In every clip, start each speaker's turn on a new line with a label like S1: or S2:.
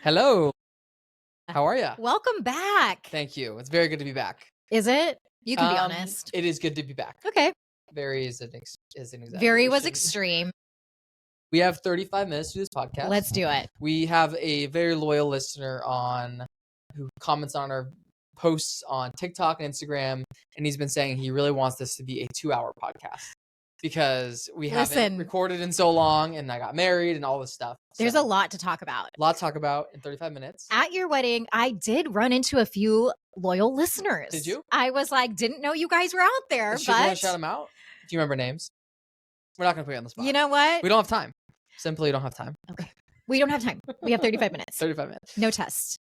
S1: Hello. How are you?
S2: Welcome back.
S1: Thank you. It's very good to be back.
S2: Is it? You can be honest.
S1: It is good to be back.
S2: Okay.
S1: Very is an exaggeration.
S2: Very was extreme.
S1: We have 35 minutes to do this podcast.
S2: Let's do it.
S1: We have a very loyal listener who comments on our posts on TikTok and Instagram, and he's been saying he really wants this to be a 2-hour podcast because we haven't recorded in so long, and I got married and all this stuff.
S2: There's a lot to talk about.
S1: A lot to talk about in 35 minutes.
S2: At your wedding, I did run into a few loyal listeners.
S1: Did you?
S2: I was like, didn't know you guys were out there.
S1: Should we shout them out? Do you remember names? We're not going to put you on the spot.
S2: You know what?
S1: We don't have time. Simply don't have time.
S2: Okay. We don't have time. We have 35 minutes.
S1: 35 minutes.
S2: No test.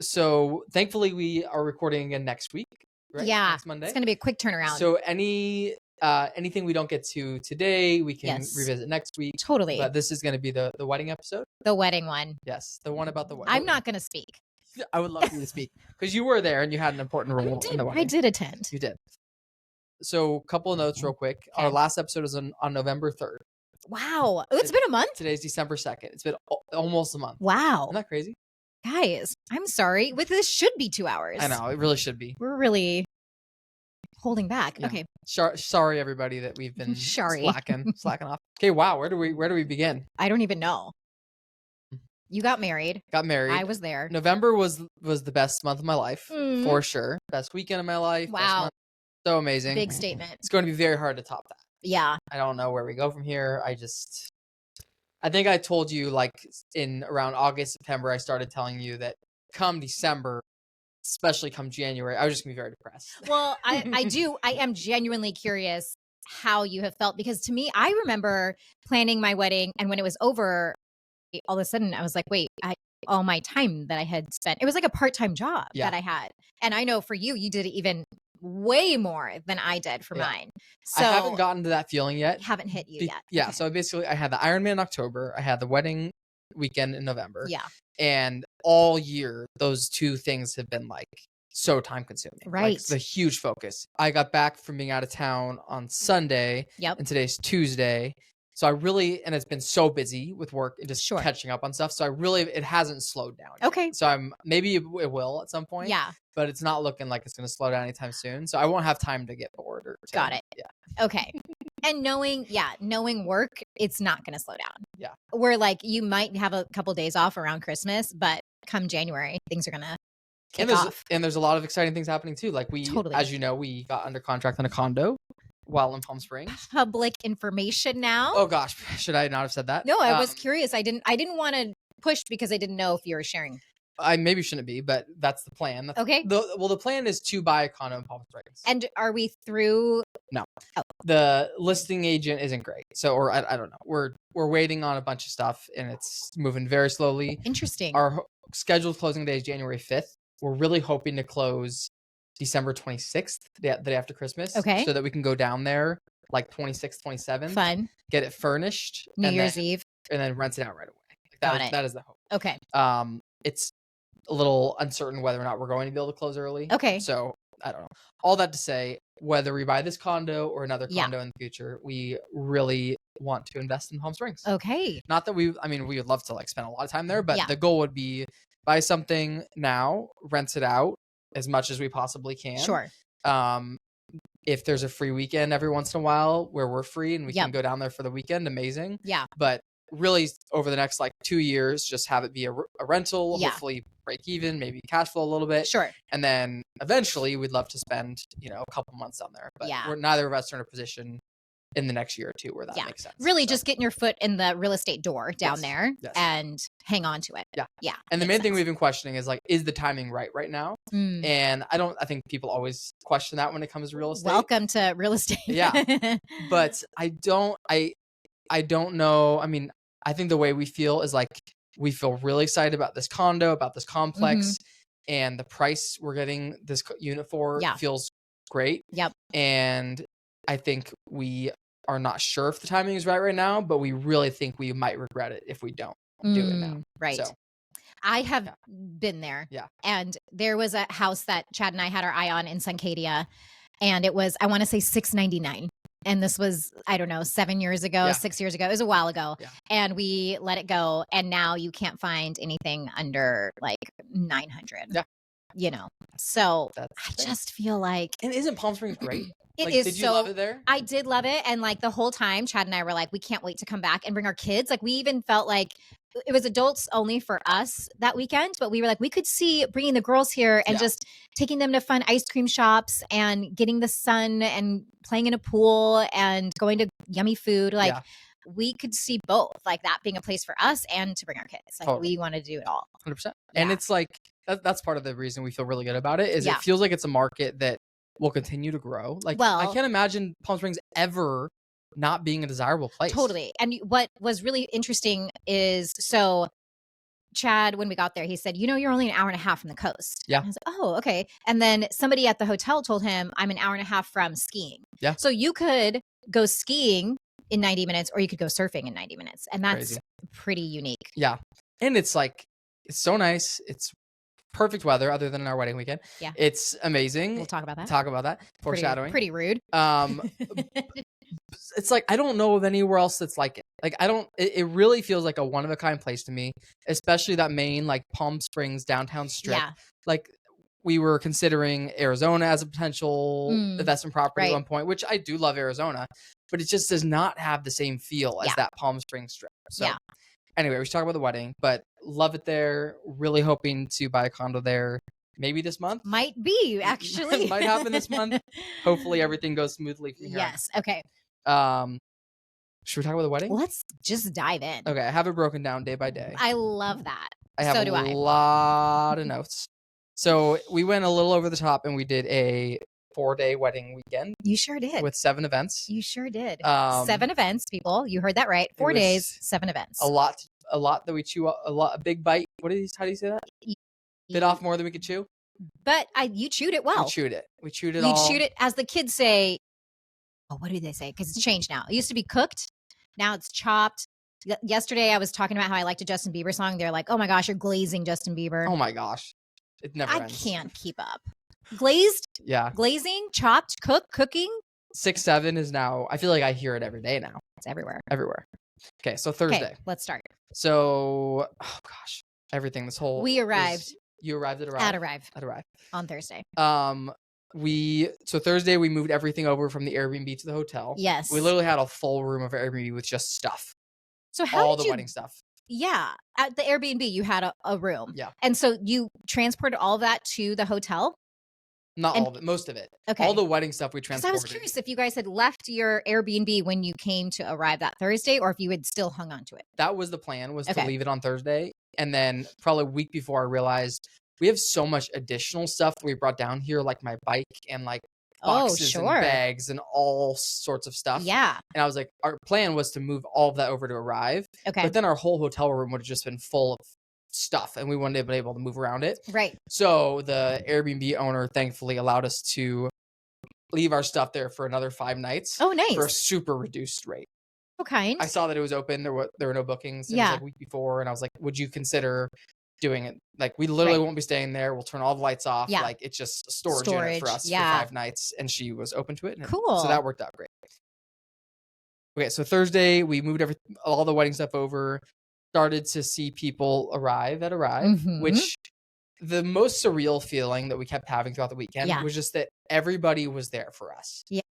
S1: So thankfully we are recording again next week, right?
S2: Yeah.
S1: Next Monday.
S2: It's going to be a quick turnaround.
S1: So anything we don't get to today, we can revisit next week.
S2: Totally.
S1: But this is going to be the wedding episode.
S2: The wedding one.
S1: Yes. The one about the wedding.
S2: I'm not going to speak.
S1: I would love you to speak because you were there and you had an important role in the wedding.
S2: I did attend.
S1: You did. So a couple of notes real quick.
S2: Okay.
S1: Our last episode was on November 3rd.
S2: Wow. It's been a month?
S1: Today's December 2nd. It's been almost a month.
S2: Wow.
S1: Isn't that crazy?
S2: Guys, I'm sorry. This should be 2 hours.
S1: I know. It really should be.
S2: We're really holding back.
S1: Yeah.
S2: Okay.
S1: Sorry, everybody, that we've been slacking off. Okay, wow. Where do we begin?
S2: I don't even know. You got married.
S1: Got married.
S2: I was there.
S1: November was the best month of my life, for sure. Best weekend of my life.
S2: Wow.
S1: So amazing.
S2: Big statement.
S1: It's going to be very hard to top that.
S2: Yeah.
S1: I don't know where we go from here. I think I told you like in around August, September, I started telling you that come December, especially come January, I was just gonna be very depressed.
S2: Well, I am genuinely curious how you have felt, because to me, I remember planning my wedding, and when it was over, all of a sudden I was like, wait, all my time that I had spent, it was like a part-time job that I had. And I know for you, you did even way more than I did for mine. So
S1: I haven't gotten to that feeling yet.
S2: Haven't hit you yet.
S1: Yeah. Okay. So basically I had the Ironman in October. I had the wedding weekend in November.
S2: Yeah.
S1: And all year, those two things have been like so time consuming.
S2: Right.
S1: Like, the huge focus. I got back from being out of town on Sunday.
S2: Yep.
S1: And today's Tuesday. So and it's been so busy with work and just catching up on stuff. So it hasn't slowed down yet.
S2: Okay.
S1: So maybe it will at some point.
S2: Yeah.
S1: But it's not looking like it's going to slow down anytime soon. So I won't have time to get bored.
S2: Got it.
S1: Yeah.
S2: Okay. And knowing work, it's not going to slow down.
S1: Yeah.
S2: Where like you might have a couple days off around Christmas, but come January, things are going to kick off.
S1: And there's a lot of exciting things happening too. Like as you know, we got under contract on a condo while in Palm Springs.
S2: Public information now.
S1: Oh gosh, should I not have said that?
S2: No, I was curious. I didn't want to push because I didn't know if you were sharing.
S1: I maybe shouldn't be, but that's the plan.
S2: Okay.
S1: The plan is to buy a condo in Palm Springs.
S2: And are we through?
S1: No.
S2: Oh.
S1: The listing agent isn't great. So, I don't know. We're waiting on a bunch of stuff, and it's moving very slowly.
S2: Interesting.
S1: Our scheduled closing day is January 5th. We're really hoping to close December 26th, the day after Christmas.
S2: Okay.
S1: So that we can go down there like 26th, 27th.
S2: Fun.
S1: Get it furnished.
S2: New Year's Eve.
S1: And then rent it out right away. That is the hope.
S2: Okay.
S1: It's a little uncertain whether or not we're going to be able to close early.
S2: Okay.
S1: So I don't know. All that to say, whether we buy this condo or another condo in the future, we really want to invest in Palm Springs.
S2: Okay.
S1: Not that we would love to like spend a lot of time there, but the goal would be buy something now, rent it out as much as we possibly can.
S2: Sure.
S1: If there's a free weekend every once in a while where we're free and we can go down there for the weekend, amazing.
S2: Yeah.
S1: But really over the next like 2 years, just have it be a rental, hopefully break even, maybe cash flow a little bit.
S2: Sure.
S1: And then eventually we'd love to spend, a couple months down there. But neither of us are in a position in the next year or two where that makes sense.
S2: Really just getting your foot in the real estate door down there and hang on to it.
S1: Yeah.
S2: Yeah.
S1: And the main thing we've been questioning is like, is the timing right now? And I think people always question that when it comes to real estate.
S2: Welcome to real estate.
S1: Yeah. But I don't know. I mean, I think the way we feel is like, we feel really excited about this condo, about this complex, and the price we're getting this unit for feels great.
S2: Yep.
S1: And I think we are not sure if the timing is right now, but we really think we might regret it if we don't do it now.
S2: Right.
S1: So,
S2: I have been there.
S1: Yeah.
S2: And there was a house that Chad and I had our eye on in Suncadia, and it was, I want to say $699. And this was, I don't know, 7 years ago,
S1: Yeah.
S2: 6 years ago. It was a while ago.
S1: Yeah.
S2: And we let it go. And now you can't find anything under like 900.
S1: Yeah.
S2: You know, so
S1: That's
S2: I
S1: the thing.
S2: just feel like
S1: And isn't Palm Springs great?
S2: it
S1: Like,
S2: is
S1: did you love it there?
S2: I did love it. And like the whole time, Chad and I were like, we can't wait to come back and bring our kids. Like, we even felt like it was adults only for us that weekend, but we were like, we could see bringing the girls here and
S1: Yeah.
S2: just taking them to fun ice cream shops and getting the sun and playing in a pool and going to yummy food. Like,
S1: Yeah.
S2: we could see both, like that being a place for us and to bring our kids. Like,
S1: Totally.
S2: we want to do it all.
S1: 100%. And
S2: Yeah.
S1: it's like, that's part of the reason we feel really good about it is
S2: Yeah.
S1: it feels like it's a market that will continue to grow. Like,
S2: Well-
S1: I can't imagine Palm Springs ever not being a desirable place.
S2: Totally. And what was really interesting is, so Chad, when we got there, he said, you know, you're only an hour and a half from the coast.
S1: Yeah.
S2: And I was like, oh, okay. And then somebody at the hotel told him, I'm an hour and a half from skiing.
S1: Yeah.
S2: So you could go skiing in 90 minutes or you could go surfing in 90 minutes. And that's
S1: Crazy.
S2: pretty unique.
S1: Yeah. And it's like, it's so nice. It's perfect weather other than our wedding weekend.
S2: Yeah.
S1: It's amazing.
S2: We'll talk about that.
S1: Talk about that. Foreshadowing.
S2: Pretty rude.
S1: It's like, I don't know of anywhere else that's like it. Like, it really feels like a one of a kind place to me, especially that main like Palm Springs downtown strip.
S2: Yeah.
S1: Like, we were considering Arizona as a potential investment property
S2: right.
S1: at one point, which I do love Arizona, but it just does not have the same feel as
S2: Yeah.
S1: that Palm Springs strip. So
S2: Yeah.
S1: anyway, we should talk about the wedding, but love it there. Really hoping to buy a condo there maybe this month.
S2: Might be, actually.
S1: Might happen this month. Hopefully everything goes smoothly from here on.
S2: Yes. Okay.
S1: Should we talk about the wedding?
S2: Let's just dive in.
S1: Okay, I have it broken down day by day.
S2: I love that.
S1: I have
S2: so
S1: a
S2: do I.
S1: lot of notes. So we went a little over the top and we did a 4-day wedding weekend
S2: You sure did.
S1: with 7 events.
S2: You sure did.
S1: Um,
S2: 7 events, people. You heard that right. 4
S1: was
S2: days, 7 events.
S1: A lot that we chew, a big bite. How do you say that? Bit off more than we could chew.
S2: But you chewed it well.
S1: We chewed it. We chewed it
S2: You
S1: all.
S2: chewed it, as the kids say. Oh, what do they say? Because it's changed now. It used to be cooked. Now it's chopped. Yesterday, I was talking about how I liked a Justin Bieber song. They're like, oh my gosh, you're glazing Justin Bieber.
S1: Oh my gosh. It never
S2: I
S1: ends.
S2: can't keep up. Glazed,
S1: Yeah.
S2: glazing, chopped, cooked, cooking.
S1: 6, 7 is now, I feel like I hear it every day now.
S2: It's everywhere.
S1: Everywhere. Okay, so Thursday.
S2: Okay, let's start.
S1: So, oh gosh, everything. This whole
S2: We arrived.
S1: You arrived at Arrive.
S2: At Arrive on Thursday.
S1: So Thursday we moved everything over from the Airbnb to the hotel.
S2: Yes.
S1: We literally had a full room of Airbnb with just stuff.
S2: So how
S1: all
S2: did
S1: the
S2: you?
S1: wedding stuff.
S2: Yeah, at the Airbnb you had a room.
S1: Yeah.
S2: And so you transported all of that to the hotel.
S1: Not
S2: And-
S1: all of it, most of it.
S2: Okay.
S1: All the wedding stuff we
S2: Because
S1: transported.
S2: I was curious if you guys had left your Airbnb when you came to arrive that Thursday, or if you had still hung on to it.
S1: That was the plan, was to
S2: Okay.
S1: leave it on Thursday. And then probably a week before I realized we have so much additional stuff that we brought down here, like my bike and like boxes and bags and all sorts of stuff.
S2: Yeah.
S1: And I was like, our plan was to move all of that over to Arrive.
S2: Okay.
S1: But then our whole hotel room would have just been full of stuff and we wouldn't have been able to move around it.
S2: Right.
S1: So the Airbnb owner thankfully allowed us to leave our stuff there for another 5 nights
S2: Oh, nice.
S1: for a super reduced rate.
S2: What kind?
S1: I saw that it was open. There were no bookings. It was
S2: Yeah.
S1: like a week before. And I was like, would you consider doing it? Like, we literally
S2: Right.
S1: won't be staying there. We'll turn all the lights off.
S2: Yeah.
S1: Like, it's just a storage unit for
S2: Storage,
S1: us
S2: yeah.
S1: for 5 nights. And she was open to it. And
S2: Cool.
S1: So that worked out great. Okay, so Thursday, we moved all the wedding stuff over, started to see people arrive,
S2: Mhm.
S1: which the most surreal feeling that we kept having throughout the weekend
S2: Yeah.
S1: was just that everybody was there for us.
S2: Yeah.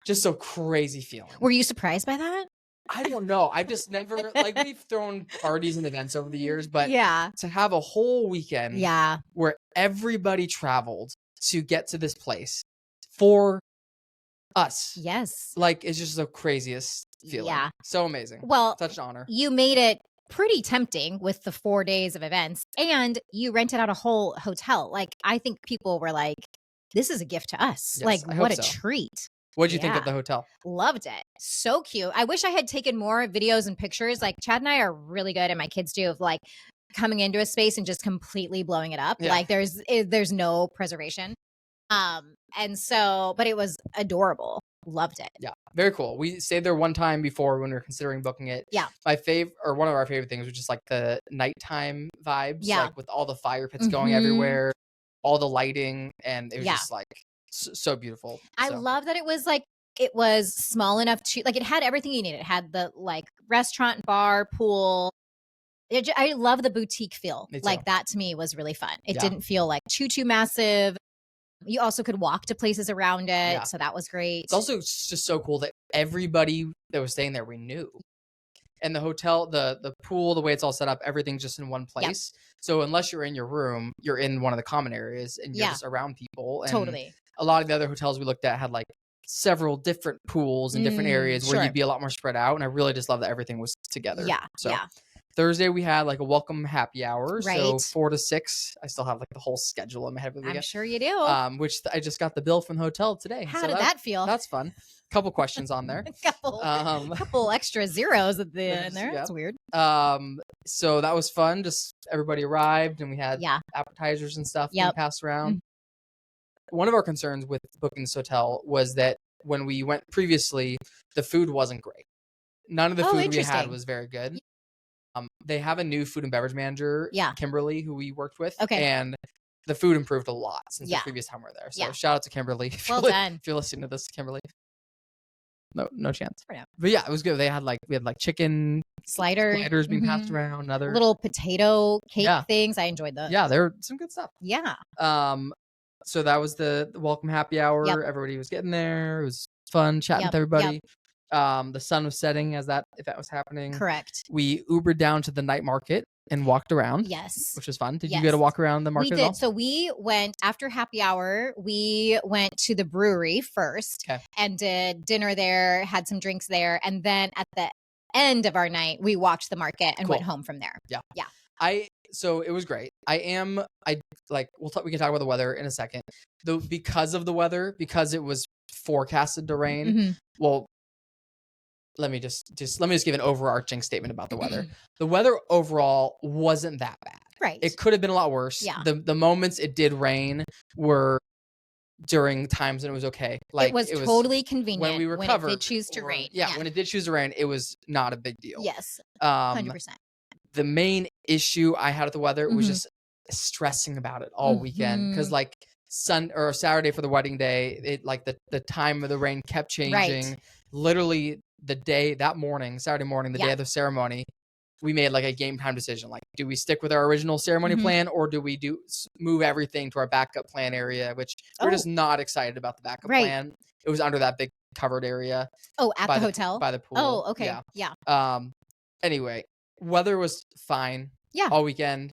S1: Just so crazy feeling.
S2: Were you surprised by that?
S1: I don't know. I've just never, like, we've thrown parties and events over the years, but
S2: Yeah.
S1: to have a whole weekend
S2: Yeah.
S1: where everybody traveled to get to this place for us,
S2: Yes.
S1: like, it's just the craziest feeling.
S2: Yeah.
S1: So amazing.
S2: Well,
S1: Such an honor.
S2: you made it pretty tempting with the 4 days of events, and you rented out a whole hotel. Like, I think people were like, this is a gift to us.
S1: Yes,
S2: like,
S1: I hope
S2: what a
S1: so.
S2: treat.
S1: What'd you think
S2: Yeah.
S1: of the hotel?
S2: Loved it. So cute. I wish I had taken more videos and pictures. Like, Chad and I are really good, and my kids do, of like coming into a space and just completely blowing it up.
S1: Yeah.
S2: Like, there's no preservation. And so, but it was adorable. Loved it.
S1: Yeah, very cool. We stayed there one time before when we were considering booking it.
S2: Yeah.
S1: My one of our favorite things was just like the nighttime vibes,
S2: Yeah.
S1: like with all the fire pits going
S2: Mhm.
S1: everywhere, all the lighting, and it was
S2: Yeah.
S1: just like so beautiful.
S2: I
S1: So,
S2: love that it was like it was small enough to like, it had everything you needed. It had the like restaurant, bar, pool. I love the boutique feel.
S1: Me too.
S2: Like that to me was really fun. It
S1: Yeah.
S2: didn't feel like too massive. You also could walk to places around it.
S1: Yeah.
S2: So that was great.
S1: It's also just so cool that everybody that was staying there we knew. And the hotel, the pool, the way it's all set up, everything's just in one place. Yep. So unless you're in your room, you're in one of the common areas and you're just around people. And
S2: totally.
S1: A lot of the other hotels we looked at had like several different pools in different areas where you'd be a lot more spread out. And I really just love that everything was together.
S2: Yeah.
S1: So Thursday we had like a welcome happy hour.
S2: Right.
S1: So 4 to 6. I still have like the whole schedule in my head.
S2: I'm sure you do.
S1: Which I just got the bill from the hotel today.
S2: How did that feel?
S1: That's fun. Couple questions on there.
S2: couple extra zeros at the end there. That's weird.
S1: So that was fun. Just everybody arrived and we had appetizers and stuff being passed around. Mm-hmm. One of our concerns with booking this hotel was that when we went previously, the food wasn't great. None of the food we had was very good. They have a new food and beverage manager, Kimberly, who we worked with.
S2: Okay.
S1: And the food improved a lot since the previous time we were there. So shout out to Kimberly.
S2: Well done.
S1: If you're listening to this, Kimberly. No chance. But yeah, it was good. We had like chicken sliders being passed around, other
S2: little potato cake things. I enjoyed those.
S1: Yeah, there were some good stuff.
S2: Yeah.
S1: So that was the welcome happy hour. Yep. Everybody was getting there. It was fun chatting with everybody. Yep. The sun was setting if that was happening.
S2: Correct.
S1: We Ubered down to the night market and walked around.
S2: Yes.
S1: Which was fun. Did you get to walk around the market?
S2: We did.
S1: At all?
S2: So we went after happy hour, we went to the brewery first and did dinner there, had some drinks there. And then at the end of our night, we walked the market and went home from there. Yeah. Yeah.
S1: So it was great. We can talk about the weather in a second. Because of the weather, because it was forecasted to rain. Well, let me just give an overarching statement about the weather. The weather overall wasn't that bad.
S2: Right.
S1: It could have been a lot worse.
S2: Yeah.
S1: The moments it did rain were during times when it was okay. Like
S2: it was totally convenient
S1: when we recovered.
S2: When it did choose to rain.
S1: Yeah, when it did choose to rain, it was not a big deal.
S2: Yes. 100%.
S1: The main issue I had with the weather was just stressing about it all weekend because like Saturday for the wedding day, it like the time of the rain kept changing. Right. Literally Saturday morning, the day of the ceremony, we made like a game time decision. Like, do we stick with our original ceremony plan or do we move everything to our backup plan area, which we're just not excited about the backup plan. It was under that big covered area.
S2: Oh, at the hotel?
S1: By the pool.
S2: Oh, okay. Yeah.
S1: Anyway, weather was fine.
S2: Yeah.
S1: All weekend.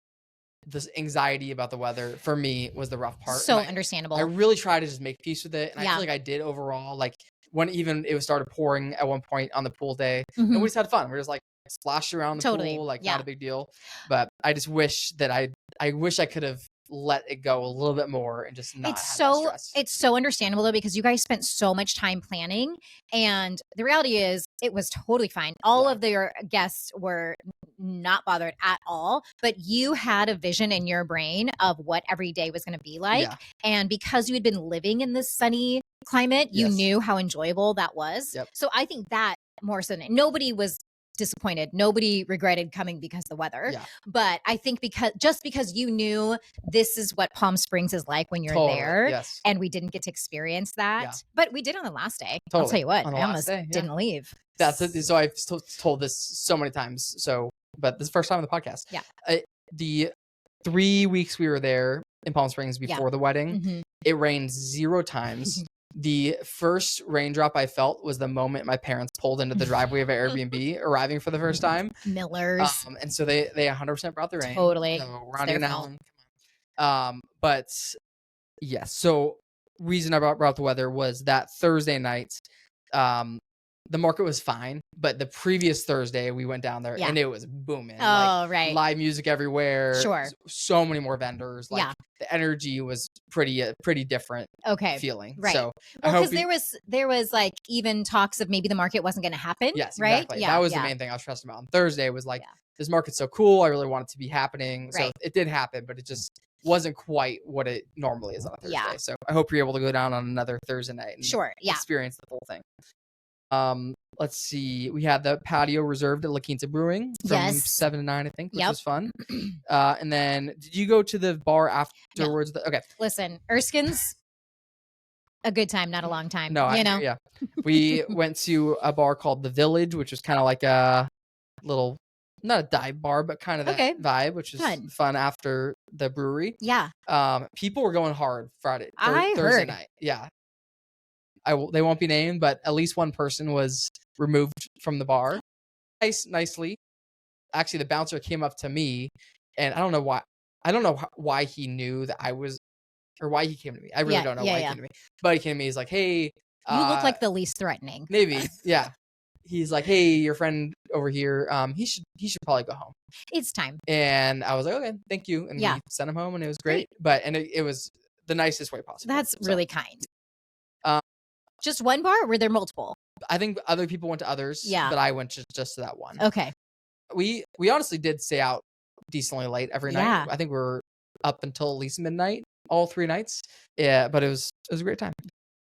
S1: This anxiety about the weather for me was the rough part.
S2: So understandable.
S1: I really tried to just make peace with it. And I feel like I did overall. Like when even it started pouring at one point on the pool day, and we just had fun. We were just like splashed around the pool, like not a big deal. But I just wish that I wish I could have let it go a little bit more and just not have that stress.
S2: It's so understandable though, because you guys spent so much time planning, and the reality is it was totally fine. All of your guests were not bothered at all, but you had a vision in your brain of what every day was going to be like. Yeah. And because you had been living in this sunny climate, you knew how enjoyable that was. Yep. So I think that more so than nobody was disappointed. Nobody regretted coming because of the weather. Yeah. But I think because you knew this is what Palm Springs is like when you're there, and we didn't get to experience that, but we did on the last day. I'll tell you what, I almost didn't leave.
S1: That's it. So I've told this so many times. But this is the first time on the podcast. Yeah. The 3 weeks we were there in Palm Springs before the wedding, it rained 0 times. The first raindrop I felt was the moment my parents pulled into the driveway of an Airbnb arriving for the first time.
S2: Millers.
S1: And so they 100% brought the rain.
S2: Totally.
S1: So we're on it now. But yes. So reason I brought the weather was that Thursday night, the market was fine, but the previous Thursday we went down there and it was booming.
S2: Oh, right.
S1: Live music everywhere.
S2: Sure.
S1: So many more vendors. Like the energy was pretty different. Feeling.
S2: Right.
S1: So
S2: because there was like even talks of maybe the market wasn't going to happen.
S1: Yes.
S2: Right.
S1: Exactly. Yeah, that was the main thing I was stressing about. On Thursday was like, this market's so cool. I really want it to be happening. So it did happen, but it just wasn't quite what it normally is on a Thursday. Yeah. So I hope you're able to go down on another Thursday night and experience the whole thing. Let's see. We had the patio reserved at La Quinta Brewing from 7 to 9, I think, which was fun. And then did you go to the bar afterwards?
S2: No. Okay. Listen, Erskine's a good time, not a long time.
S1: No,
S2: you know?
S1: yeah. We went to a bar called The Village, which was kind of like a little, not a dive bar, but kind of that
S2: Okay.
S1: vibe, which is
S2: Fun.
S1: fun after the brewery.
S2: Yeah.
S1: People were going hard Thursday
S2: heard.
S1: night. Yeah. They won't be named, but at least one person was removed from the bar. Nicely. Actually, the bouncer came up to me, and I don't know why. I don't know why he knew that I was, or why he came to me. I really don't know why he came to me. But he came to me. He's like, "Hey,
S2: You look like the least threatening.
S1: maybe, yeah." He's like, "Hey, your friend over here. He should probably go home."
S2: It's time.
S1: And I was like, "Okay, thank you." And
S2: Yeah.
S1: we sent him home, and it was great. But it was the nicest way possible.
S2: That's really kind.
S1: Um,
S2: Just one bar, or were there multiple?
S1: I think other people went to others.
S2: Yeah.
S1: But I went just to that one.
S2: Okay.
S1: We honestly did stay out decently late every night.
S2: Yeah.
S1: I think we were up until at least midnight all 3 nights. Yeah, but it was a great time.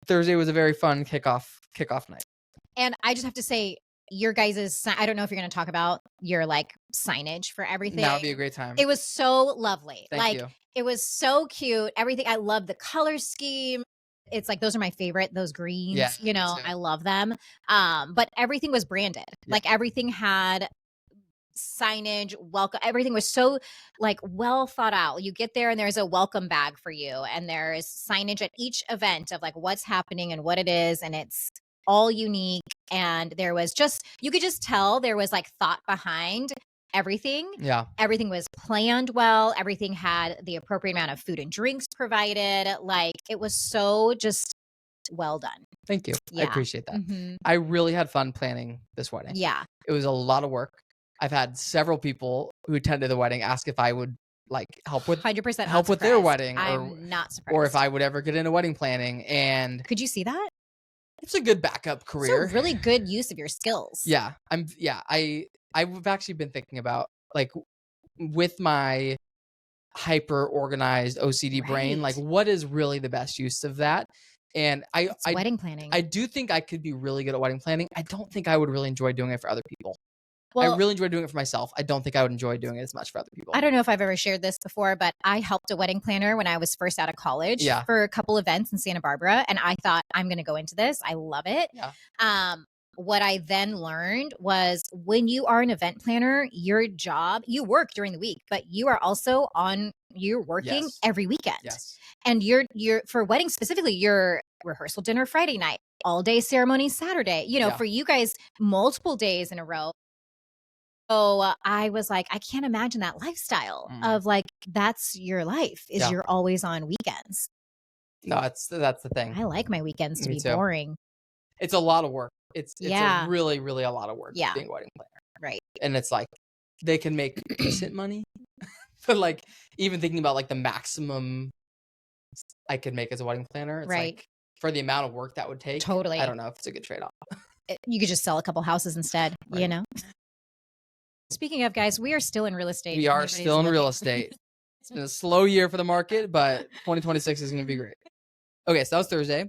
S1: Thursday was a very fun kickoff night.
S2: And I just have to say, your guys' I don't know if you're going to talk about your like signage for everything.
S1: That would be a great time.
S2: It was so lovely.
S1: Thank you.
S2: It was so cute. Everything. I love the color scheme. It's like, those are my favorite, those greens.
S1: Yeah,
S2: you know, I love them. But everything was branded.
S1: Yeah.
S2: Like everything had signage, welcome. Everything was so like well thought out. You get there and there's a welcome bag for you, and there's signage at each event of like what's happening and what it is, and it's all unique. And there was just, you could just tell there was like thought behind everything.
S1: Yeah.
S2: Everything was planned well. Everything had the appropriate amount of food and drinks provided. Like it was so just well done.
S1: Thank you.
S2: Yeah.
S1: I appreciate that.
S2: Mhm.
S1: I really had fun planning this wedding.
S2: Yeah.
S1: It was a lot of work. I've had several people who attended the wedding ask if I would like help with
S2: 100%
S1: help with their wedding,
S2: I'm not surprised.
S1: or if I would ever get into wedding planning. And
S2: could you see that?
S1: it's a good backup career.
S2: It's a really good use of your skills.
S1: Yeah. I've actually been thinking about like with my hyper organized OCD brain, like
S2: Right.
S1: what is really the best use of that? And
S2: It's wedding planning.
S1: I do think I could be really good at wedding planning. I don't think I would really enjoy doing it for other people.
S2: Well,
S1: I really enjoy doing it for myself. I don't think I would enjoy doing it as much for other people.
S2: I don't know if I've ever shared this before, but I helped a wedding planner when I was first out of college
S1: Yeah.
S2: for a couple events in Santa Barbara. And I thought, I'm going to go into this. I love it.
S1: Yeah.
S2: What I then learned was when you are an event planner, your job, you work during the week, but you are also you're working
S1: Yes.
S2: every weekend.
S1: Yes.
S2: And you're for weddings specifically, your rehearsal dinner Friday night, all day ceremony Saturday,
S1: Yeah.
S2: for you guys, multiple days in a row. So I was like, I can't imagine that lifestyle of like, that's your life is
S1: Yeah.
S2: you're always on weekends.
S1: No, that's the thing.
S2: I like my weekends to
S1: Me
S2: be
S1: too.
S2: boring.
S1: It's a lot of work. It's
S2: Yeah.
S1: a really, really a lot of work
S2: Yeah.
S1: being a wedding planner.
S2: Right.
S1: And it's like they can make decent money. But like even thinking about like the maximum I could make as a wedding planner, it's
S2: Right.
S1: like for the amount of work that would take.
S2: Totally.
S1: I don't know if it's a good trade-off.
S2: You could just sell a couple houses instead,
S1: Right.
S2: Speaking of, guys, we are still in real estate.
S1: We are
S2: Everybody's
S1: still in real
S2: looking.
S1: estate. It's been a slow year for the market, but 2026 is going to be great. Okay, so that was Thursday.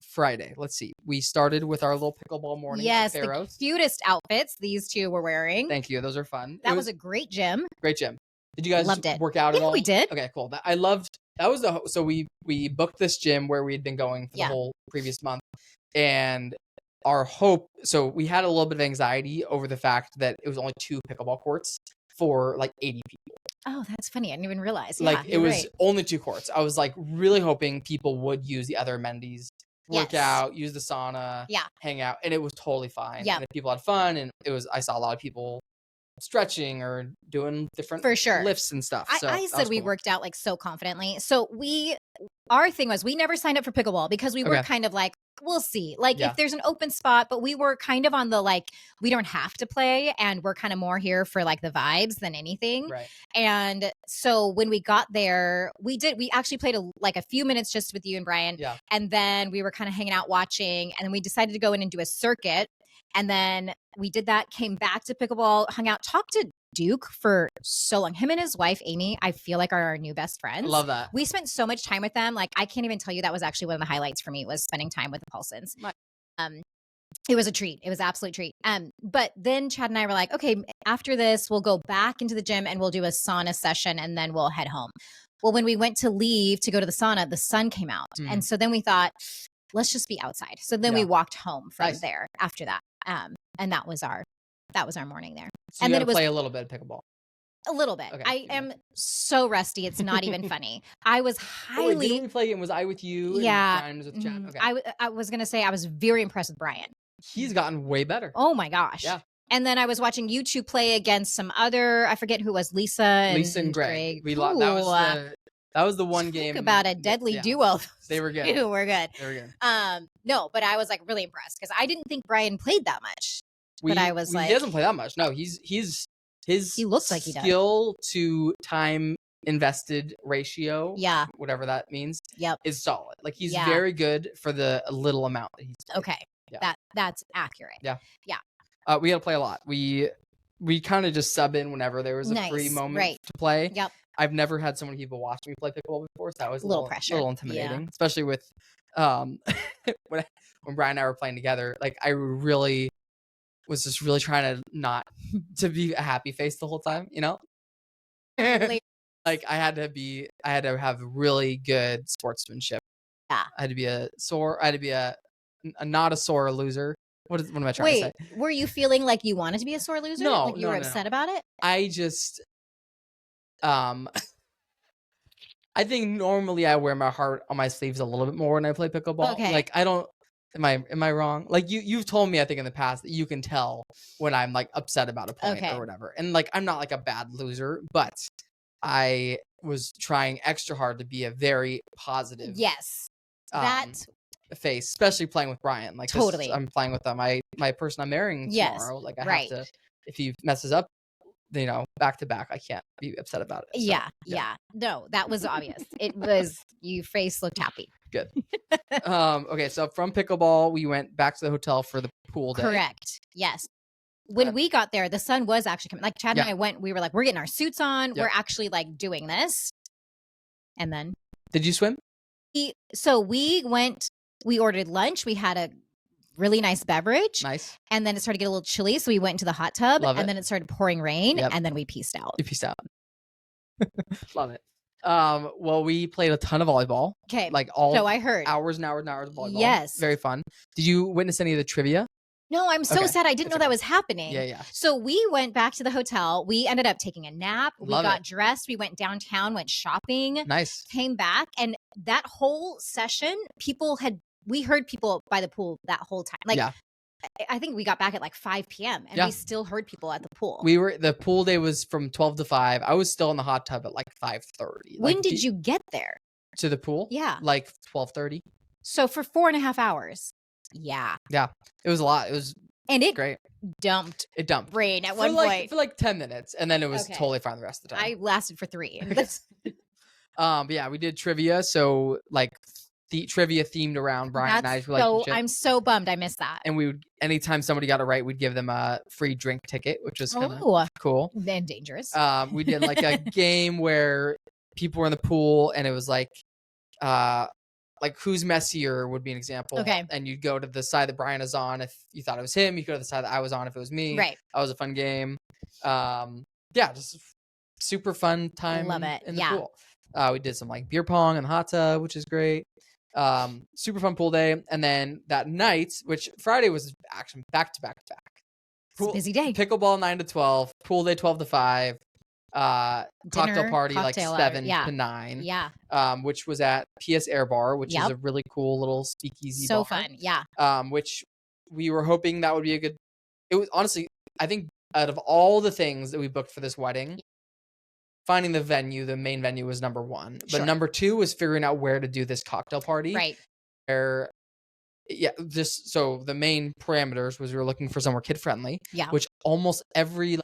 S1: Friday, let's see. We started with our little pickleball morning.
S2: Yes, the
S1: Pharaohs.
S2: cutest outfits these two were wearing.
S1: Thank you. Those are fun.
S2: That was a great gym.
S1: great gym. Did you guys
S2: Loved it.
S1: work out at
S2: Yeah,
S1: all?
S2: we did.
S1: Okay, cool. I loved that was so we booked this gym where we had been going for the
S2: Yeah.
S1: whole previous month, and our hope. So we had a little bit of anxiety over the fact that it was only 2 pickleball courts for like 80 people.
S2: Oh, that's funny. I didn't even realize.
S1: Like
S2: Yeah,
S1: it was
S2: right.
S1: only 2 courts. I was like really hoping people would use the other amenities, work
S2: Yes.
S1: out, use the sauna,
S2: Yeah.
S1: hang out, and it was totally fine.
S2: Yep.
S1: And if people had fun, and I saw a lot of people stretching or doing different
S2: For sure.
S1: lifts and stuff. So
S2: I
S1: that
S2: said
S1: was
S2: we
S1: cool.
S2: worked out like so confidently. So our thing was we never signed up for pickleball because we were
S1: Okay.
S2: kind of like, we'll see. Like
S1: Yeah.
S2: if there's an open spot, but we were kind of on the like, we don't have to play, and we're kind of more here for like the vibes than anything.
S1: Right.
S2: And so when we got there, we actually played a few minutes just with you and Brian.
S1: Yeah.
S2: And then we were kind of hanging out watching, and then we decided to go in and do a circuit. And then we did that, came back to pickleball, hung out, talked to Duke for so long. Him and his wife, Amy, I feel like are our new best friends.
S1: I love that.
S2: We spent so much time with them. Like, I can't even tell you, that was actually one of the highlights for me, was spending time with the Paulsons. It was a treat. It was an absolute treat. But then Chad and I were like, okay, after this, we'll go back into the gym and we'll do a sauna session, and then we'll head home. Well, when we went to leave to go to the sauna, the sun came out.
S1: Mhm.
S2: And so then we thought, let's just be outside. So then we
S1: Yeah.
S2: walked home from
S1: Nice.
S2: there after that. And that was our morning there.
S1: So
S2: And
S1: you
S2: then
S1: got
S2: it
S1: to
S2: was
S1: play a little bit of pickleball.
S2: a little bit.
S1: Okay,
S2: I
S1: you
S2: am
S1: mentioned.
S2: so rusty. It's not even funny. I was
S1: Oh, wait, didn't
S2: highly,
S1: we play a game? Was I with you?
S2: yeah.
S1: And Brian was with Chad?
S2: mhm.
S1: Okay.
S2: I was going to say I was very impressed with Brian.
S1: He's gotten way better.
S2: Oh my gosh.
S1: Yeah.
S2: And then I was watching you two play against some other, I forget who it was, Lisa and
S1: Greg. We
S2: Ooh,
S1: that was the one
S2: talk
S1: game
S2: about a deadly
S1: yeah,
S2: duo.
S1: They were good.
S2: Ew, we're good.
S1: They were good.
S2: No, but I was like really impressed because I didn't think Brian played that much. But I was like,
S1: he doesn't play that much. No, his
S2: he looks like he does.
S1: skill to time invested ratio,
S2: Yeah.
S1: whatever that means,
S2: Yep.
S1: is solid. Like he's
S2: Yeah.
S1: very good for the little amount that he's played.
S2: Okay.
S1: Yeah.
S2: That's accurate.
S1: Yeah.
S2: Yeah.
S1: We got to play a lot. We kind of just sub in whenever there was a free
S2: Nice.
S1: moment
S2: Right.
S1: to play.
S2: Yep.
S1: I've never had so many people watch me play pickleball before, so that was a little
S2: pressure.
S1: little intimidating, especially with when Brian and I were playing together. Like I really was just really trying to not to be a happy face the whole time, you know? Like I had to have really good sportsmanship.
S2: Yeah.
S1: I had to be a not a sore loser. What am I trying to say?
S2: Wait, were you feeling like you wanted to be a sore loser?
S1: No,
S2: like you were upset about it?
S1: I just I think normally I wear my heart on my sleeves a little bit more when I play pickleball.
S2: Okay.
S1: Like I don't am I wrong? Like you've told me I think in the past that you can tell when I'm like upset about a point
S2: Okay.
S1: or whatever. And like I'm not like a bad loser, but I was trying extra hard to be a very positive
S2: Yes. That
S1: face, especially playing with Brian. Like
S2: totally.
S1: I'm playing with my person I'm marrying
S2: Yes.
S1: tomorrow. Like I
S2: Right.
S1: have to, if he messes up, you know, back to back, I can't be upset about it. So,
S2: yeah. No, that was obvious. It was your face looked happy.
S1: Good. Okay, so from pickleball, we went back to the hotel for the pool day.
S2: Correct. Yes. When we got there, the sun was actually coming. Like Chad
S1: Yeah.
S2: and I went, we were like, we're getting our suits on.
S1: Yep.
S2: We're actually like doing this. And then
S1: Did you swim?
S2: so we ordered lunch. We had a really nice beverage.
S1: Nice.
S2: And then it started to get a little chilly. So we went into the hot tub.
S1: Love it.
S2: And then it started pouring rain.
S1: Yep.
S2: And then we pieced out.
S1: You peaced out. Love it. Well, we played a ton of volleyball.
S2: Okay.
S1: Like all
S2: So I heard.
S1: hours and hours and hours of volleyball.
S2: Yes.
S1: Very fun. Did you witness any of the trivia?
S2: No, I'm so
S1: Okay.
S2: sad. I didn't
S1: It's
S2: know that
S1: okay.
S2: was happening.
S1: Yeah.
S2: So we went back to the hotel. We ended up taking a nap. We
S1: Love
S2: got
S1: it.
S2: dressed. We went downtown, went shopping,
S1: Nice.
S2: came back. And that whole session, we heard people by the pool that whole time. Like,
S1: Yeah.
S2: I think we got back at like 5 p.m. and
S1: Yeah.
S2: we still heard people at the pool.
S1: The pool day was from 12 to 5. I was still in the hot tub at like 5:30.
S2: When did you get there?
S1: to the pool?
S2: Yeah.
S1: Like 12:30.
S2: So for 4.5 hours. Yeah.
S1: It was a lot. It was
S2: And it
S1: great.
S2: dumped
S1: It dumped
S2: rain at
S1: for
S2: one point.
S1: for like 10 minutes, and then it was
S2: Okay.
S1: totally fine the rest of the time.
S2: I lasted for 3.
S1: But yeah, we did trivia. So like the trivia themed around Brian and I's
S2: So
S1: relationship.
S2: I'm so bummed I missed that.
S1: And we would, anytime somebody got it right, we'd give them a free drink ticket, which was kind of
S2: Oh,
S1: cool.
S2: then dangerous.
S1: We did like a game where people were in the pool, and it was like who's messier would be an example.
S2: Okay.
S1: And you'd go to the side that Brian is on if you thought it was him. You go to the side that I was on if it was me.
S2: Right.
S1: That was a fun game. Yeah, just super fun time.
S2: Love it.
S1: In the
S2: Yeah.
S1: pool. We did some like beer pong in the hot tub, which is great. Super fun pool day. And then that night, which Friday was action back to back to back.
S2: It's a busy day.
S1: Pickleball 9 to 12, pool day 12 to 5, cocktail
S2: Dinner,
S1: party
S2: cocktail
S1: like
S2: hour,
S1: 7
S2: yeah.
S1: to 9.
S2: Yeah.
S1: Which was at PS Air Bar, which is
S2: Yep.
S1: a really cool little speakeasy
S2: So
S1: bar.
S2: fun. Yeah.
S1: Which we were hoping that would be a good. It was honestly, I think out of all the things that we booked for this wedding, finding the venue, the main venue was number 1. But
S2: Sure.
S1: number 2 was figuring out where to do this cocktail party.
S2: Right.
S1: Where, yeah, just so the main parameters was we were looking for somewhere kid friendly.
S2: Yeah.
S1: Which almost every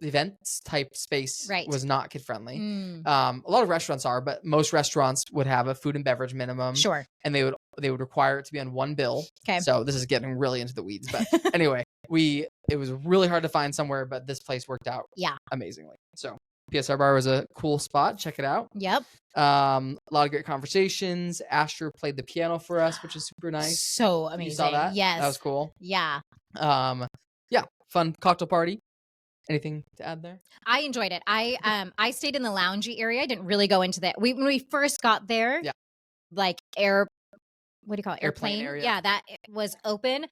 S1: events type space
S2: Right.
S1: was not kid friendly.
S2: Mm,
S1: A lot of restaurants are, but most restaurants would have a food and beverage minimum.
S2: sure.
S1: And they would require it to be on one bill.
S2: Okay.
S1: So this is getting really into the weeds, but anyway, it was really hard to find somewhere, but this place worked out
S2: Yeah.
S1: amazingly. So PSR Bar was a cool spot. Check it out.
S2: Yep.
S1: A lot of great conversations. Asher played the piano for us, which is super nice.
S2: So amazing.
S1: You saw that?
S2: Yes.
S1: That was cool.
S2: Yeah.
S1: Yeah, fun cocktail party. Anything to add there?
S2: I enjoyed it. I stayed in the loungy area. I didn't really go into that. When we first got there,
S1: Yeah.
S2: like what do you call it?
S1: Airplane
S2: Airplane.
S1: area.
S2: Yeah, that was open.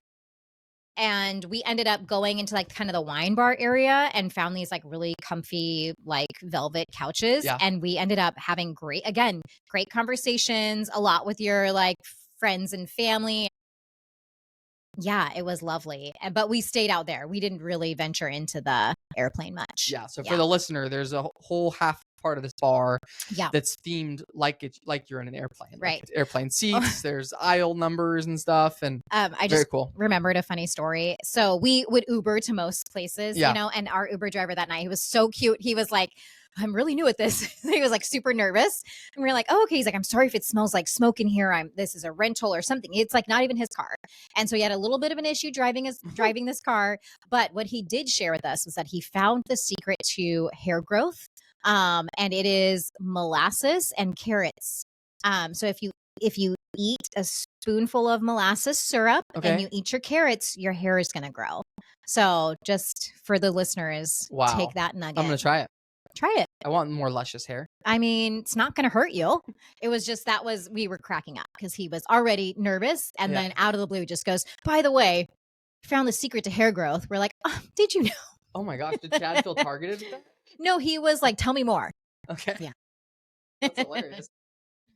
S2: And we ended up going into like kind of the wine bar area and found these like really comfy, like velvet couches.
S1: Yeah.
S2: And we ended up having great conversations, a lot with your like friends and family. Yeah, it was lovely. But we stayed out there. We didn't really venture into the airplane much.
S1: Yeah. So for the listener, there's a whole half part of this bar that's themed like you're in an airplane.
S2: Right.
S1: Like airplane seats. There's aisle numbers and stuff. And
S2: I
S1: very
S2: just
S1: cool.
S2: remembered a funny story. So we would Uber to most places, you know, and our Uber driver that night, he was so cute. He was like, I'm really new at this. He was like super nervous. And we were like, oh, okay. He's like, I'm sorry if it smells like smoke in here. This is a rental or something. It's like not even his car. And so he had a little bit of an issue driving this car. But what he did share with us was that he found the secret to hair growth. And it is molasses and carrots. So if you eat a spoonful of molasses syrup and you eat your carrots, your hair is going to grow. So just for the listeners, take that nugget.
S1: I'm going to try it.
S2: Try it.
S1: I want more luscious hair.
S2: I mean, it's not going to hurt you. It was just we were cracking up because he was already nervous. And then out of the blue just goes, by the way, found the secret to hair growth. We're like, oh, did you know?
S1: Oh my gosh. Did Chad feel targeted with that?
S2: No, he was like, tell me more.
S1: Okay.
S2: Yeah.
S1: That's hilarious.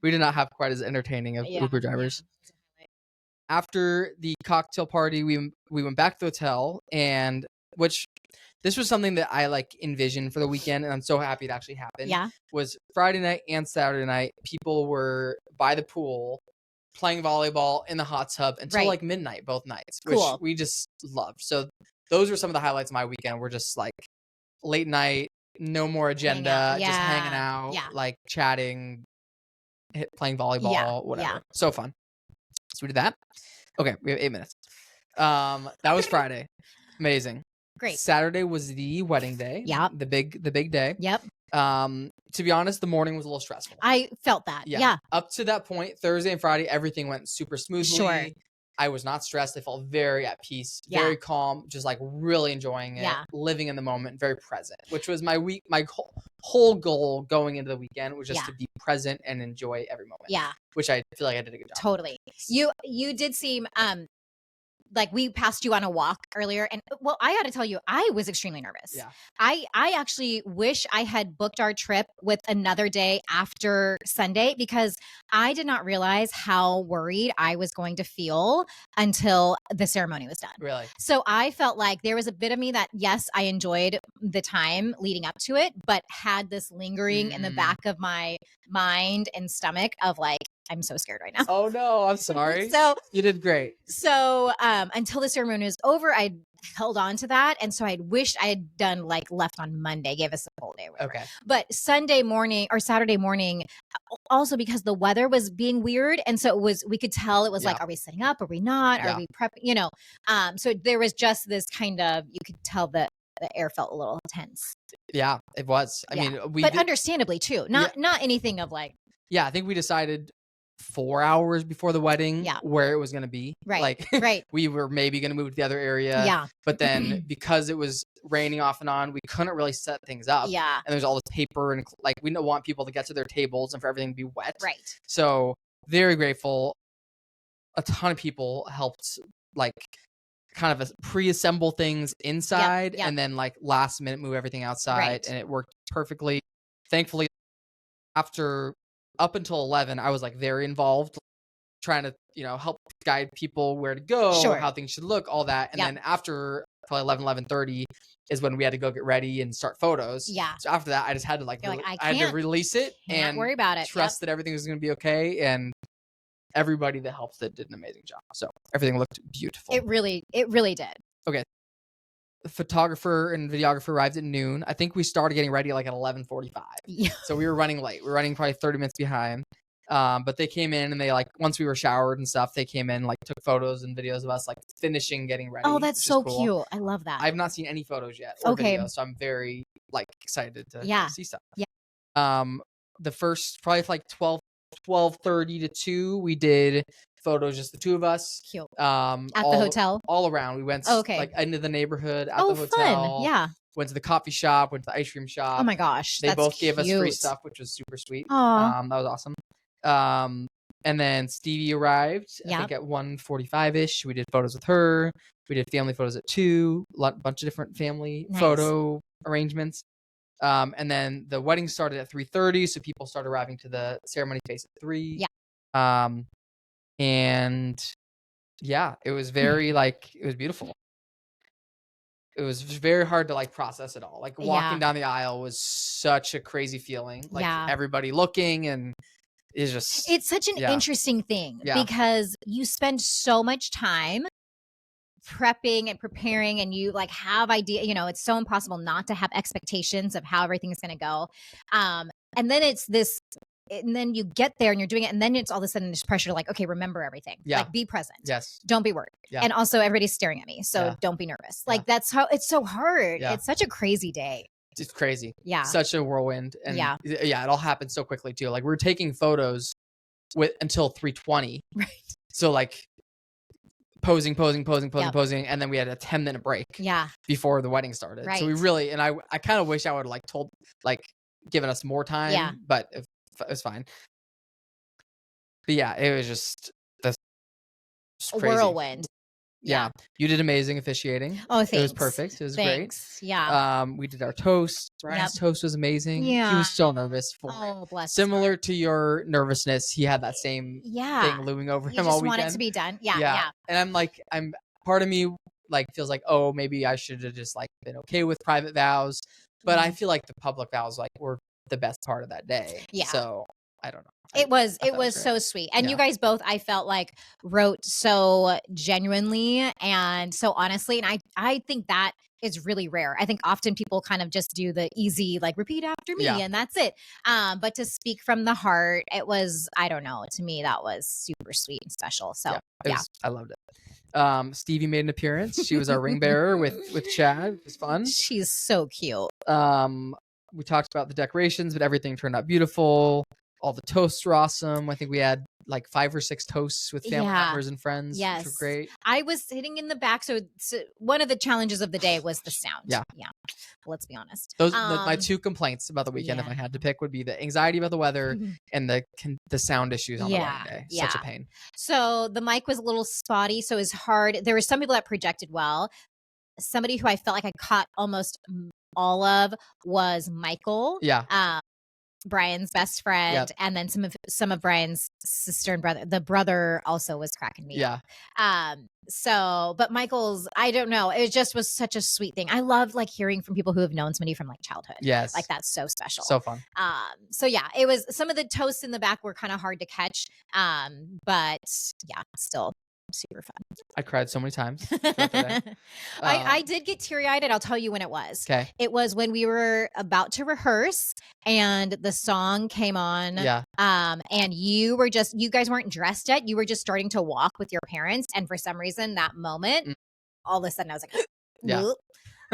S1: We did not have quite as entertaining of Uber drivers.
S2: Yeah.
S1: After the cocktail party, we went back to the hotel, and this was something that I like envisioned for the weekend, and I'm so happy it actually happened.
S2: Yeah.
S1: Was Friday night and Saturday night, people were by the pool playing volleyball in the hot tub until like midnight both nights, which we just loved. So those were some of the highlights of my weekend. We're just like late night, no more agenda, just hanging out, like chatting, playing volleyball, whatever. Yeah. So fun. So we did that. Okay, we have 8 minutes. That was Friday. Amazing.
S2: Great.
S1: Saturday was the wedding day.
S2: Yeah.
S1: The big day.
S2: Yep.
S1: To be honest, the morning was a little stressful.
S2: I felt that. Yeah.
S1: Up to that point, Thursday and Friday, everything went super smoothly.
S2: Sure.
S1: I was not stressed. I felt very at peace, very calm, just like really enjoying it, living in the moment, very present, which was my whole goal going into the weekend was just to be present and enjoy every moment. Yeah. Which I feel like I did a good job.
S2: Totally. You did seem, like we passed you on a walk earlier, and well, I got to tell you, I was extremely nervous.
S1: Yeah.
S2: I actually wish I had booked our trip with another day after Sunday because I did not realize how worried I was going to feel until the ceremony was done.
S1: Really?
S2: So I felt like there was a bit of me that, yes, I enjoyed the time leading up to it, but had this lingering in the back of my mind and stomach of like, I'm so scared right now.
S1: Oh no, I'm sorry.
S2: So
S1: you did great.
S2: So until the ceremony was over, I held on to that. And so I wished I had done like left on Monday, gave us a whole day.
S1: Okay.
S2: But Sunday morning or Saturday morning, also because the weather was being weird. And so we could tell it was like, are we setting up? Are we not? Are we prepping? So there was just this kind of, you could tell that the air felt a little tense.
S1: Yeah, it was. I mean,
S2: but understandably too, not anything of like.
S1: Yeah, I think we decided 4 hours before the wedding where it was going to be.
S2: Right.
S1: Like we were maybe going to move to the other area.
S2: Yeah.
S1: But then because it was raining off and on, we couldn't really set things up.
S2: Yeah.
S1: And there's all this paper and like we don't want people to get to their tables and for everything to be wet.
S2: Right.
S1: So very grateful. A ton of people helped like kind of pre-assemble things inside and then like last minute move everything outside and it worked perfectly. Thankfully, up until 11, I was like very involved trying to, help guide people where to go, how things should look, all that. And then after probably 11:30 is when we had to go get ready and start photos.
S2: Yeah.
S1: So after that, I just had to I had to release it and
S2: worry about it.
S1: Trust that everything was going to be okay. And everybody that helped it did an amazing job. So everything looked beautiful.
S2: It really did.
S1: Okay. The photographer and videographer arrived at noon. I think we started getting ready like at 11:45.
S2: Yeah.
S1: So we were running late. We were running probably 30 minutes behind. But they came in and they once we were showered and stuff, they came in, took photos and videos of us finishing getting ready.
S2: Oh, that's so cool. Cute. I love that.
S1: I've not seen any photos yet or videos, so I'm very excited to see stuff.
S2: Yeah.
S1: The first probably 12:30 to 2, we did photos, just the two of us.
S2: Cute. At the hotel?
S1: All around. We went into the neighborhood at the hotel.
S2: Fun. Yeah.
S1: went to the coffee shop, went to the ice cream shop.
S2: Oh my gosh.
S1: They
S2: that's
S1: both gave us free
S2: cute.
S1: stuff, which was super sweet.
S2: Aw.
S1: That was awesome. And then Stevie arrived, I think at 1:45-ish. We did photos with her. We did family photos at 2, a bunch of different family photo arrangements. And then the wedding started at 3:30, so people started arriving to the ceremony space at 3.
S2: Yeah.
S1: And yeah, it was very like, it was beautiful. It was very hard to like process it all. Like walking down the aisle was such a crazy feeling. Like everybody looking, and it's
S2: such an interesting thing because you spend so much time prepping and preparing, and you like have idea, it's so impossible not to have expectations of how everything is going to go. And then it's this, and then you get there and you're doing it, and then it's all of a sudden this pressure to like, okay, remember everything. Like be present.
S1: Yes.
S2: Don't be worried. And also everybody's staring at me, so don't be nervous. Like that's how it's so hard. It's such a crazy day.
S1: It's crazy.
S2: Yeah.
S1: Such a whirlwind. And it all happened so quickly too. Like we were taking photos until 3:20.
S2: Right.
S1: So like posing, and then we had a 10-minute break before the wedding started.
S2: Right.
S1: So we really, and I kind of wish I would have given us more time, but it was fine. But yeah, it was just crazy.
S2: Whirlwind.
S1: Yeah. You did amazing officiating.
S2: Oh, thanks.
S1: It was perfect. It was great.
S2: Yeah.
S1: We did our toast. Brian's toast was amazing.
S2: Yeah.
S1: He was so nervous for it.
S2: Oh, bless.
S1: Similar to your nervousness, he had that same thing looming over him all weekend.
S2: You just want it to be done. Yeah.
S1: And I'm part of me like feels like, oh, maybe I should have just like been okay with private vows, but I feel like the public vows like were the best part of that day. Yeah. So I don't know.
S2: It was so sweet. And you guys both, I felt like, wrote so genuinely and so honestly. And I think that is really rare. I think often people kind of just do the easy, like repeat after me and that's it. But to speak from the heart, it was, I don't know, to me, that was super sweet and special. So
S1: I loved it. Stevie made an appearance. She was our ring bearer with Chad. It was fun.
S2: She's so cute.
S1: We talked about the decorations, but everything turned out beautiful. All the toasts were awesome. I think we had like 5 or 6 toasts with family members and friends, which were great.
S2: I was sitting in the back, so one of the challenges of the day was the sound. Yeah. Let's be honest.
S1: Those my 2 complaints about the weekend, if I had to pick, would be the anxiety about the weather and the sound issues on the wedding day. Such a pain.
S2: So the mic was a little spotty, so it was hard. There were some people that projected well. Somebody who I felt like I caught almost all of was Michael.
S1: Yeah.
S2: Brian's best friend, and then some of Brian's sister and brother. The brother also was cracking me up. But Michael's, I don't know, it just was such a sweet thing. I love like hearing from people who have known somebody from like childhood.
S1: Yes,
S2: like that's so special,
S1: so fun.
S2: So yeah, it was. Some of the toasts in the back were kind of hard to catch, but yeah, still super fun.
S1: I cried so many times.
S2: I did get teary-eyed, and I'll tell you when it was.
S1: Okay.
S2: It was when we were about to rehearse and the song came on.
S1: Yeah.
S2: And you guys weren't dressed yet. You were just starting to walk with your parents. And for some reason, that moment, all of a sudden I was like,
S1: yeah.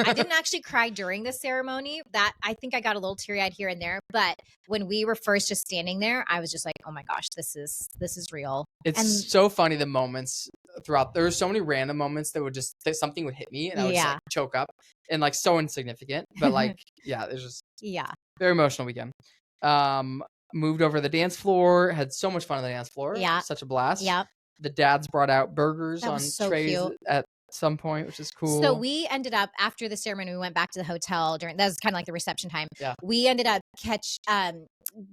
S2: I didn't actually cry during the ceremony. That I think I got a little teary-eyed here and there, but when we were first just standing there, I was just like, "Oh my gosh, this is real."
S1: It's so funny, the moments throughout. There were so many random moments that something would hit me and I would just, like, choke up, and like so insignificant, but like it was just very emotional weekend. Moved over to the dance floor, had so much fun on the dance floor. Yeah, such a blast.
S2: Yeah,
S1: the dads brought out burgers on trays at some point, which is cool.
S2: So we ended up, after the ceremony, we went back to the hotel that was kind of like the reception time.
S1: Yeah.
S2: We ended up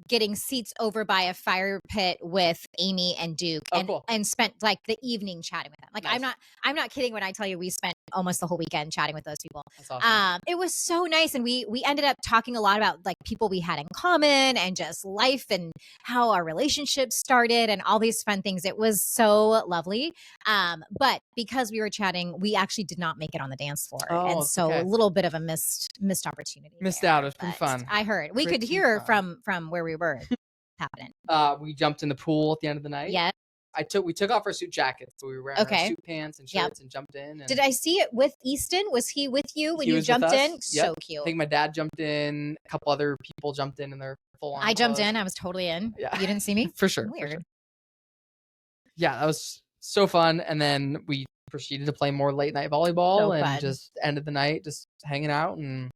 S2: getting seats over by a fire pit with Amy and Duke, and spent like the evening chatting with them. Like nice. I'm not kidding when I tell you we spent almost the whole weekend chatting with those people.
S1: That's awesome.
S2: It was so nice, and we ended up talking a lot about like people we had in common and just life and how our relationship started and all these fun things. It was so lovely. But because we were chatting, we actually did not make it on the dance floor, and so a little bit of a missed opportunity.
S1: Missed out. It was pretty fun.
S2: I heard we could hear from where we were happening.
S1: We jumped in the pool at the end of the night.
S2: Yeah.
S1: We took off our suit jackets, so we were wearing our suit pants and shirts and jumped in. And
S2: did I see it with Easton? Was he with you when you jumped in? Yep. So cute.
S1: I think my dad jumped in. A couple other people jumped in their full on.
S2: I jumped in. I was totally in. Yeah. You didn't see me?
S1: For sure.
S2: Weird.
S1: For sure. Yeah, that was so fun. And then we proceeded to play more late night volleyball
S2: So
S1: and
S2: fun.
S1: just ended the night just hanging out. And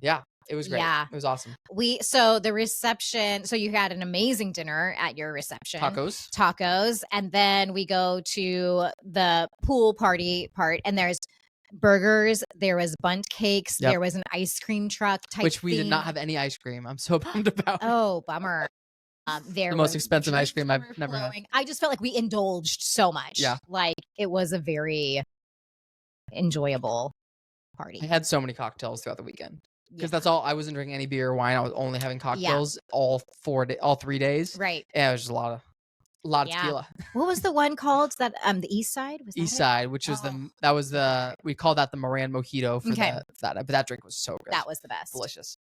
S1: yeah, it was great.
S2: Yeah.
S1: It was awesome.
S2: So the reception, so you had an amazing dinner at your reception.
S1: Tacos.
S2: And then we go to the pool party part, and there's burgers, there was bundt cakes,
S1: Yep.
S2: there was an ice cream truck type
S1: Which we did
S2: thing.
S1: not have any ice cream. I'm so bummed about.
S2: Oh, bummer. There
S1: the most
S2: was
S1: expensive ice
S2: drinks
S1: cream I've
S2: were
S1: never had.
S2: flowing. I just felt like we indulged so much.
S1: Yeah.
S2: Like it was a very enjoyable
S1: I
S2: party.
S1: had so many cocktails throughout the weekend because
S2: Yeah.
S1: that's all. I wasn't drinking any beer or wine. I was only having cocktails all 3 days.
S2: Right.
S1: Yeah, it was just a lot of
S2: Yeah.
S1: tequila.
S2: What was the one called? That the East Side? Was that
S1: East
S2: it?
S1: Side, which was we called that the Moran Mojito for
S2: Okay.
S1: that. But that drink was so good.
S2: That was the best.
S1: Delicious.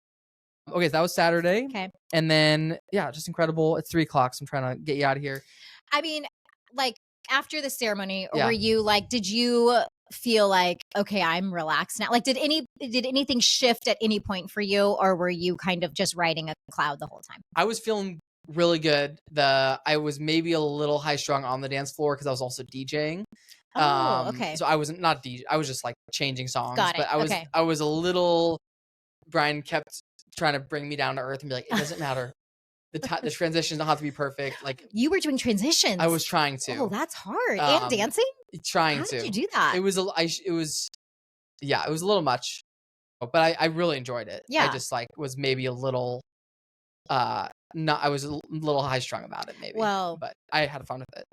S1: Okay, so that was Saturday.
S2: Okay.
S1: And then yeah, just incredible. It's 3:00, so I'm trying to get you out of here.
S2: I mean, like after the ceremony,
S1: Yeah.
S2: were you like, did you feel like, okay, I'm relaxed now? Like, did anything shift at any point for you, or were you kind of just riding a cloud the whole time?
S1: I was feeling really good. I was maybe a little high strung on the dance floor because I was also DJing.
S2: Oh, okay.
S1: So I wasn't not DJ. I was just like changing songs.
S2: Got it.
S1: But
S2: Okay.
S1: I was a little. Brian kept trying to bring me down to earth and be like, it doesn't matter. The transitions don't have to be perfect. Like
S2: You were doing transitions.
S1: I was trying to.
S2: Oh, that's hard. And dancing?
S1: Trying
S2: How
S1: to.
S2: did you do that?
S1: It was a little much, but I really enjoyed it.
S2: Yeah.
S1: I just like was maybe a little, I was a little high strung about it maybe.
S2: Well,
S1: but I had fun with it.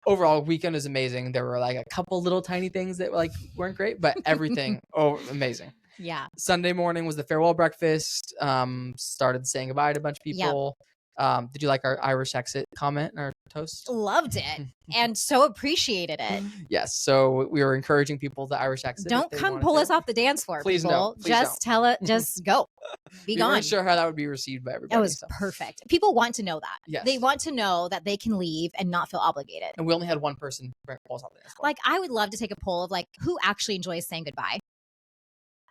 S1: Overall, weekend was amazing. There were like a couple little tiny things that weren't great, but everything, amazing.
S2: Yeah.
S1: Sunday morning was the farewell breakfast. Started saying goodbye to a bunch of people. Did you like our Irish exit comment in our toast?
S2: Loved it and so appreciated it.
S1: Yes. So we were encouraging people to Irish exit.
S2: Don't come pull us off the dance floor,
S1: Please
S2: people.
S1: no. Please
S2: just tell it. Just go. Be
S1: we
S2: gone.
S1: weren't sure how that would be received by everybody.
S2: That was perfect. People want to know that.
S1: Yes.
S2: They want to know that they can leave and not feel obligated.
S1: And we only had one person pull us off the dance floor.
S2: Like, I would love to take a poll of like who actually enjoys saying goodbye.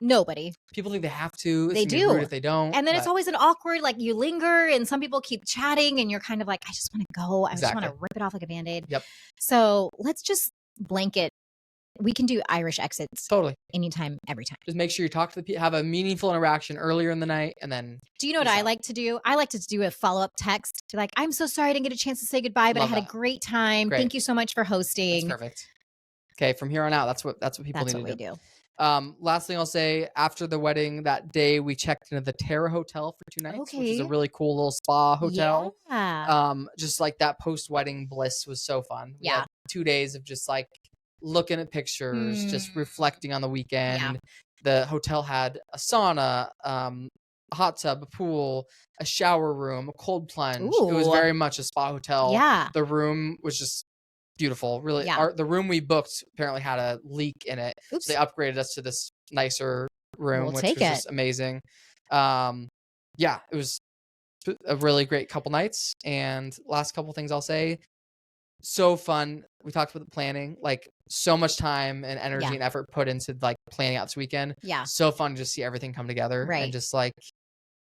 S2: Nobody.
S1: People think they have to.
S2: They
S1: It's gonna be
S2: do.
S1: rude if they don't.
S2: And then it's always an awkward, like you linger and some people keep chatting and you're kind of like, I just want to go. I just want to rip it off like a Band-Aid.
S1: Yep.
S2: So let's just blanket. We can do Irish exits
S1: totally
S2: anytime, every time.
S1: Just make sure you talk to the people, have a meaningful interaction earlier in the night, and then.
S2: Do you know what I like to do? I like to do a follow-up text. Be like, I'm so sorry I didn't get a chance to say goodbye, but I had a great time.
S1: Great.
S2: Thank you so much for hosting.
S1: That's perfect. Okay, from here on out, that's what people need to do. Last thing I'll say, after the wedding that day, we checked into the Terra Hotel for 2 nights, which is a really cool little spa hotel.
S2: Yeah.
S1: Just like that post-wedding bliss was so fun. We had 2 days of just like looking at pictures, just reflecting on the weekend.
S2: Yeah.
S1: The hotel had a sauna, a hot tub, a pool, a shower room, a cold plunge.
S2: Ooh.
S1: It was very much a spa hotel.
S2: Yeah.
S1: The room was just beautiful. Really, the room we booked apparently had a leak in it.
S2: Oops.
S1: So they upgraded us to this nicer room,
S2: We'll
S1: which
S2: take
S1: was just amazing. It was a really great couple nights. And last couple things I'll say, so fun. We talked about the planning, like so much time and energy and effort put into like planning out this weekend.
S2: Yeah.
S1: So fun to just see everything come together.
S2: Right.
S1: And just like,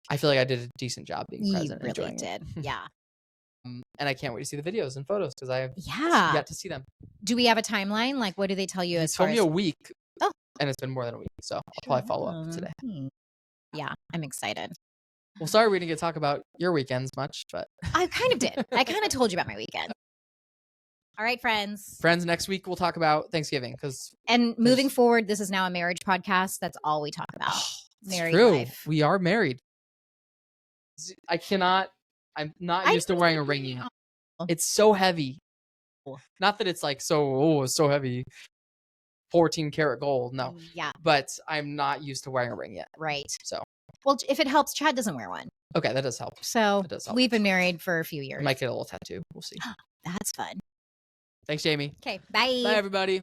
S1: I feel like I did a decent job being present.
S2: You
S1: and
S2: really
S1: enjoying
S2: did.
S1: it.
S2: Yeah.
S1: And I can't wait to see the videos and photos because I have yet to see them.
S2: Do we have a timeline? Like, what do they tell you as far as?
S1: He told me a week.
S2: Oh.
S1: And it's been more than a week. So I'll probably follow up today.
S2: Yeah, I'm excited.
S1: Well, sorry we didn't get to talk about your weekends much, but
S2: I kind of did. I kind of told you about my weekend. All right, friends.
S1: Next week we'll talk about Thanksgiving
S2: and moving forward, this is now a marriage podcast. That's all we talk about. Married life.
S1: We are married. I'm not used to wearing a ring yet. It's so heavy. Not that it's like it's so heavy. 14 karat gold. No.
S2: Yeah.
S1: But I'm not used to wearing a ring yet.
S2: Right.
S1: So.
S2: Well, if it helps, Chad doesn't wear one.
S1: Okay, that does help.
S2: So we've been married for a few years.
S1: I might get a little tattoo. We'll see.
S2: That's fun.
S1: Thanks, Jamie.
S2: Okay. Bye.
S1: Bye, everybody.